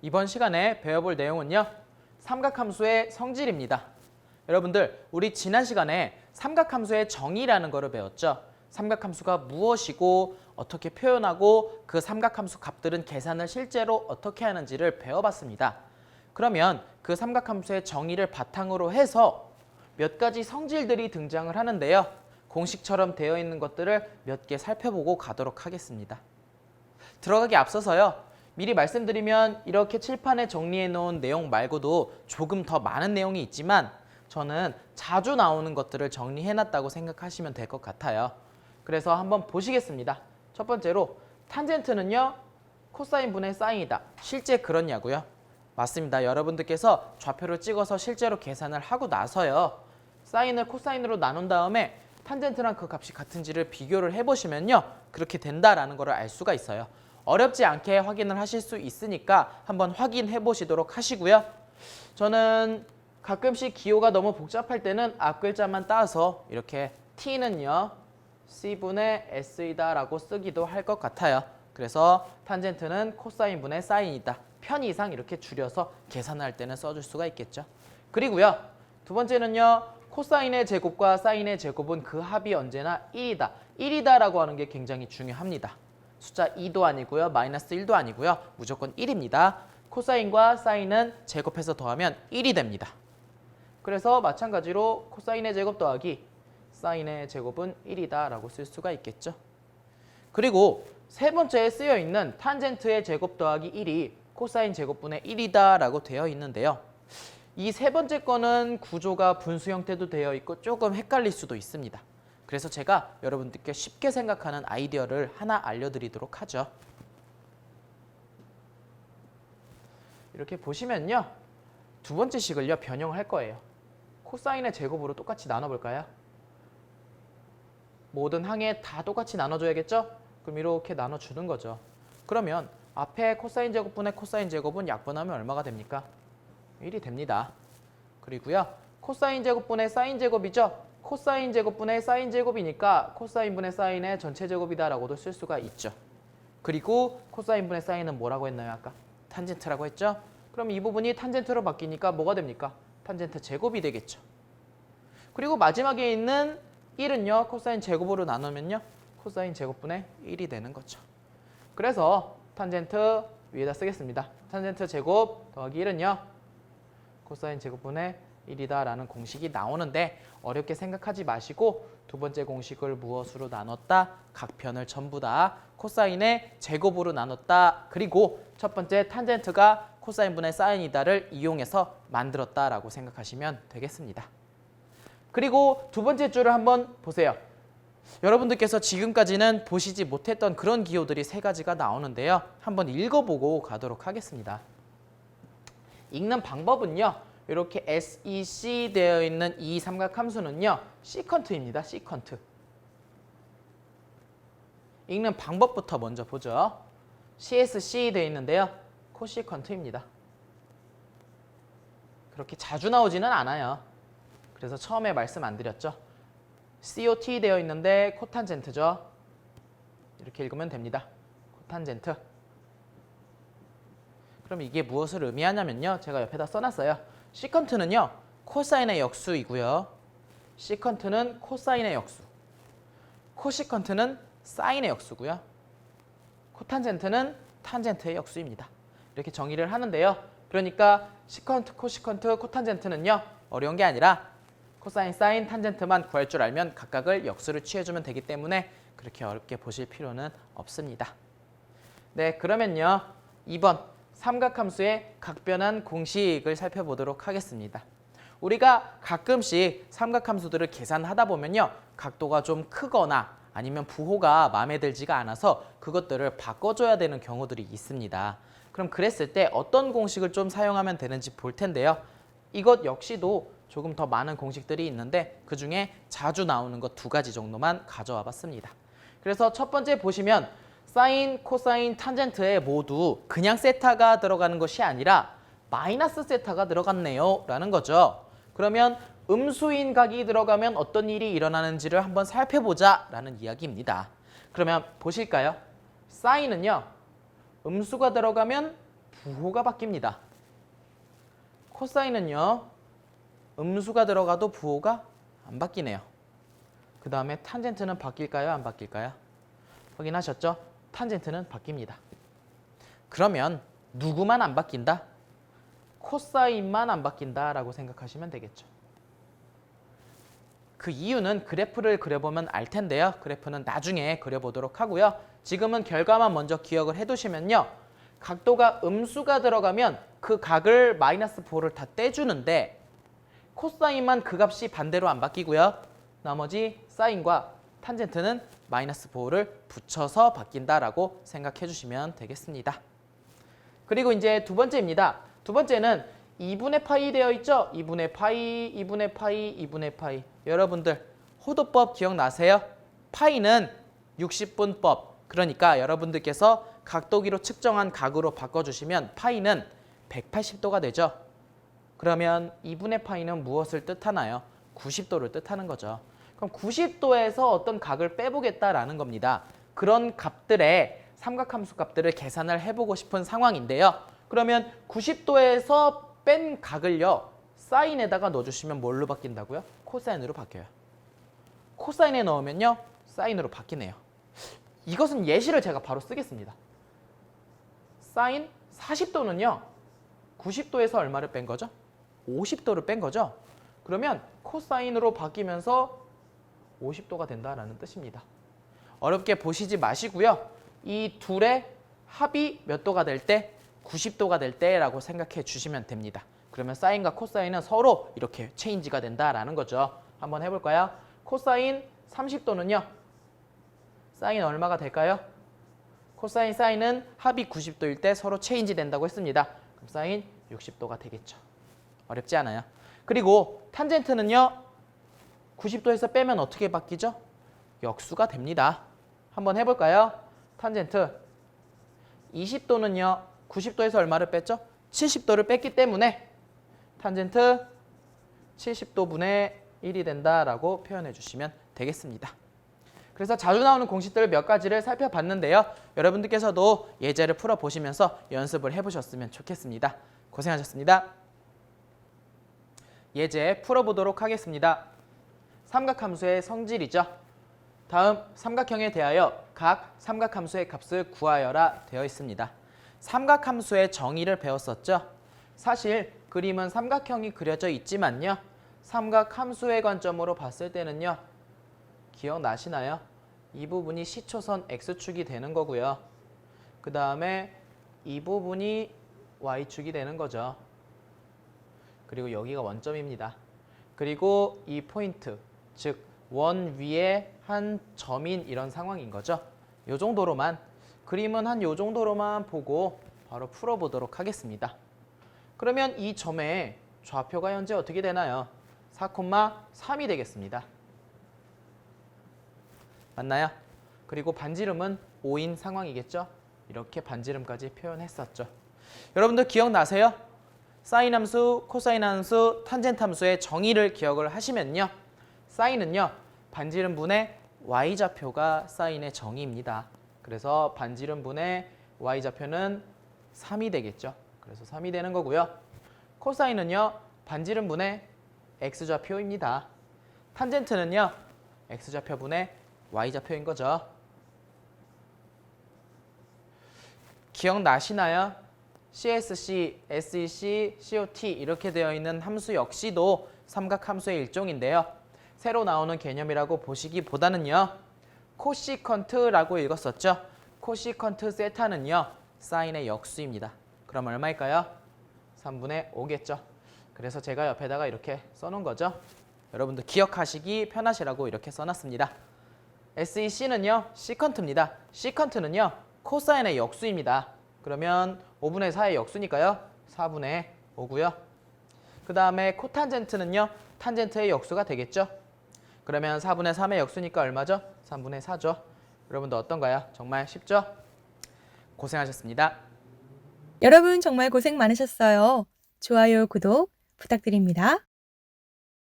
이번 시간에 배워볼 내용은요. 삼각함수의 성질입니다. 여러분들, 우리 지난 시간에 삼각함수의 정의라는 거를 배웠죠. 삼각함수가 무엇이고 어떻게 표현하고 그 삼각함수 값들은 계산을 실제로 어떻게 하는지를 배워봤습니다. 그러면 그 삼각함수의 정의를 바탕으로 해서 몇 가지 성질들이 등장을 하는데요. 공식처럼 되어 있는 것들을 몇 개 살펴보고 가도록 하겠습니다. 들어가기 앞서서요. 미리 말씀드리면 이렇게 칠판에 정리해 놓은 내용 말고도 조금 더 많은 내용이 있지만 저는 자주 나오는 것들을 정리해 놨다고 생각하시면 될 것 같아요. 그래서 한번 보시겠습니다. 첫 번째로 탄젠트는요. 코사인 분의 사인이다. 실제 그렇냐고요? 맞습니다. 여러분들께서 좌표를 찍어서 실제로 계산을 하고 나서요. 사인을 코사인으로 나눈 다음에 탄젠트랑 그 값이 같은지를 비교를 해보시면요. 그렇게 된다라는 걸 알 수가 있어요. 어렵지 않게 확인을 하실 수 있으니까 한번 확인해 보시도록 하시고요. 저는 가끔씩 기호가 너무 복잡할 때는 앞글자만 따서 이렇게 t는요. c분의 s이다 라고 쓰기도 할 것 같아요. 그래서 탄젠트는 코사인분의 사인이다. 편의상 이렇게 줄여서 계산할 때는 써줄 수가 있겠죠. 그리고요. 두 번째는요. 코사인의 제곱과 사인의 제곱은 그 합이 언제나 1이다. 1이다 라고 하는 게 굉장히 중요합니다. 숫자 2도 아니고요. 마이너스 1도 아니고요. 무조건 1입니다. 코사인과 사인은 제곱해서 더하면 1이 됩니다. 그래서 마찬가지로 코사인의 제곱 더하기 사인의 제곱은 1이다 라고 쓸 수가 있겠죠. 그리고 세 번째에 쓰여 있는 탄젠트의 제곱 더하기 1이 코사인 제곱분의 1이다 라고 되어 있는데요. 이 세 번째 거는 구조가 분수 형태도 되어 있고 조금 헷갈릴 수도 있습니다. 그래서 제가 여러분들께 쉽게 생각하는 아이디어를 하나 알려드리도록 하죠. 이렇게 보시면요. 두 번째 식을요. 변형을 할 거예요. 코사인의 제곱으로 똑같이 나눠볼까요? 모든 항에 다 똑같이 나눠줘야겠죠? 그럼 이렇게 나눠주는 거죠. 그러면 앞에 코사인 제곱분의 코사인 제곱은 약분하면 얼마가 됩니까? 1이 됩니다. 그리고요. 코사인 제곱분의 사인 제곱이죠? 코사인 제곱분의 사인 제곱이니까 코사인분의 사인의 전체 제곱이다라고도 쓸 수가 있죠. 그리고 코사인분의 사인은 뭐라고 했나요? 아까 탄젠트라고 했죠? 그럼 이 부분이 탄젠트로 바뀌니까 뭐가 됩니까? 탄젠트 제곱이 되겠죠. 그리고 마지막에 있는 1은요. 코사인 제곱으로 나누면요. 코사인 제곱분의 1이 되는 거죠. 그래서 탄젠트 위에다 쓰겠습니다. 탄젠트 제곱 더하기 1은요. 코사인 제곱분의 1이다 라는 공식이 나오는데 어렵게 생각하지 마시고 두 번째 공식을 무엇으로 나눴다? 각 편을 전부 다 코사인의 제곱으로 나눴다. 그리고 첫 번째 탄젠트가 코사인분의 사인이다를 이용해서 만들었다라고 생각하시면 되겠습니다. 그리고 두 번째 줄을 한번 보세요. 여러분들께서 지금까지는 보시지 못했던 그런 기호들이 세 가지가 나오는데요. 한번 읽어보고 가도록 하겠습니다. 읽는 방법은요. 이렇게 SEC 되어 있는 이 삼각함수는요. 시컨트입니다. 시컨트. 읽는 방법부터 먼저 보죠. CSC 되어 있는데요. 코시컨트입니다. 그렇게 자주 나오지는 않아요. 그래서 처음에 말씀 안 드렸죠. COT 되어 있는데 코탄젠트죠. 이렇게 읽으면 됩니다. 코탄젠트. 그럼 이게 무엇을 의미하냐면요. 제가 옆에다 써놨어요. 시컨트는요. 코사인의 역수이고요. 시컨트는 코사인의 역수. 코시컨트는 사인의 역수고요. 코탄젠트는 탄젠트의 역수입니다. 이렇게 정의를 하는데요. 그러니까 시컨트, 코시컨트, 코탄젠트는요. 어려운 게 아니라 코사인, 사인, 탄젠트만 구할 줄 알면 각각을 역수를 취해주면 되기 때문에 그렇게 어렵게 보실 필요는 없습니다. 네, 그러면요. 2번. 삼각함수의 각변한 공식을 살펴보도록 하겠습니다. 우리가 가끔씩 삼각함수들을 계산하다 보면요. 각도가 좀 크거나 아니면 부호가 마음에 들지가 않아서 그것들을 바꿔줘야 되는 경우들이 있습니다. 그럼 그랬을 때 어떤 공식을 좀 사용하면 되는지 볼 텐데요. 이것 역시도 조금 더 많은 공식들이 있는데 그중에 자주 나오는 것 두 가지 정도만 가져와 봤습니다. 그래서 첫 번째 보시면 사인, 코사인, 탄젠트에 모두 그냥 세타가 들어가는 것이 아니라 마이너스 세타가 들어갔네요 라는 거죠. 그러면 음수인 각이 들어가면 어떤 일이 일어나는지를 한번 살펴보자 라는 이야기입니다. 그러면 보실까요? 사인은요. 음수가 들어가면 부호가 바뀝니다. 코사인은요, 음수가 들어가도 부호가 안 바뀌네요. 그 다음에 탄젠트는 바뀔까요? 안 바뀔까요? 확인하셨죠? 탄젠트는 바뀝니다. 그러면 누구만 안 바뀐다? 코사인만 안 바뀐다라고 생각하시면 되겠죠. 그 이유는 그래프를 그려보면 알 텐데요. 그래프는 나중에 그려보도록 하고요. 지금은 결과만 먼저 기억을 해두시면요. 각도가 음수가 들어가면 그 각을 마이너스 부호를 다 떼주는데 코사인만 그 값이 반대로 안 바뀌고요. 나머지 사인과 탄젠트는 마이너스 부호를 붙여서 바뀐다라고 생각해 주시면 되겠습니다. 그리고 이제 두 번째입니다. 두 번째는 2분의 파이 되어 있죠? 2분의 파이, 2분의 파이, 2분의 파이. 여러분들 호도법 기억나세요? 파이는 60분법. 그러니까 여러분들께서 각도기로 측정한 각으로 바꿔주시면 파이는 180도가 되죠. 그러면 2분의 파이는 무엇을 뜻하나요? 90도를 뜻하는 거죠. 그럼 90도에서 어떤 각을 빼보겠다라는 겁니다. 그런 값들의 삼각함수 값들을 계산을 해보고 싶은 상황인데요. 그러면 90도에서 뺀 각을요. 사인에다가 넣어주시면 뭘로 바뀐다고요? 코사인으로 바뀌어요. 코사인에 넣으면요. 사인으로 바뀌네요. 이것은 예시를 제가 바로 쓰겠습니다. 사인 40도는요. 90도에서 얼마를 뺀 거죠? 50도를 뺀 거죠. 그러면 코사인으로 바뀌면서 50도가 된다라는 뜻입니다. 어렵게 보시지 마시고요. 이 둘의 합이 몇 도가 될 때? 90도가 될 때라고 생각해 주시면 됩니다. 그러면 사인과 코사인은 서로 이렇게 체인지가 된다라는 거죠. 한번 해볼까요? 코사인 30도는요. 사인 얼마가 될까요? 코사인 사인은 합이 90도일 때 서로 체인지 된다고 했습니다. 그럼 사인 60도가 되겠죠. 어렵지 않아요. 그리고 탄젠트는요. 90도에서 빼면 어떻게 바뀌죠? 역수가 됩니다. 한번 해볼까요? 탄젠트 20도는요. 90도에서 얼마를 뺐죠? 70도를 뺐기 때문에 탄젠트 70도분의 1이 된다라고 표현해 주시면 되겠습니다. 그래서 자주 나오는 공식들 몇 가지를 살펴봤는데요. 여러분들께서도 예제를 풀어보시면서 연습을 해보셨으면 좋겠습니다. 고생하셨습니다. 예제 풀어보도록 하겠습니다. 삼각함수의 성질이죠. 다음 삼각형에 대하여 각 삼각함수의 값을 구하여라 되어 있습니다. 삼각함수의 정의를 배웠었죠. 사실 그림은 삼각형이 그려져 있지만요. 삼각함수의 관점으로 봤을 때는요. 기억나시나요? 이 부분이 시초선 X축이 되는 거고요. 그 다음에 이 부분이 Y축이 되는 거죠. 그리고 여기가 원점입니다. 그리고 이 포인트, 즉 원 위에 한 점인 이런 상황인 거죠. 요 정도로만, 그림은 한 요 정도로만 보고 바로 풀어보도록 하겠습니다. 그러면 이 점의 좌표가 현재 어떻게 되나요? 4,3이 되겠습니다. 맞나요? 그리고 반지름은 5인 상황이겠죠? 이렇게 반지름까지 표현했었죠. 여러분들 기억나세요? 사인 함수, 코사인 함수, 탄젠트 함수의 정의를 기억을 하시면요. 사인은요. 반지름분의 y좌표가 사인의 정의입니다. 그래서 반지름분의 y좌표는 3이 되겠죠. 그래서 3이 되는 거고요. 코사인은요. 반지름분의 x좌표입니다. 탄젠트는요. x좌표분의 y좌표인 거죠. 기억나시나요? CSC, SEC, COT 이렇게 되어 있는 함수 역시도 삼각함수의 일종인데요. 새로 나오는 개념이라고 보시기보다는요. 코시컨트라고 읽었었죠. 코시컨트 세타는요. 사인의 역수입니다. 그럼 얼마일까요? 3분의 5겠죠. 그래서 제가 옆에다가 이렇게 써놓은 거죠. 여러분들 기억하시기 편하시라고 이렇게 써놨습니다. SEC는요. 시컨트입니다. 시컨트는요. 코사인의 역수입니다. 그러면 5분의 4의 역수니까요. 4분의 5고요. 그 다음에 코탄젠트는요. 탄젠트의 역수가 되겠죠. 그러면 4분의 3의 역수니까 얼마죠? 3분의 4죠. 여러분들 어떤가요? 정말 쉽죠? 고생하셨습니다. 여러분 정말 고생 많으셨어요. 좋아요, 구독 부탁드립니다.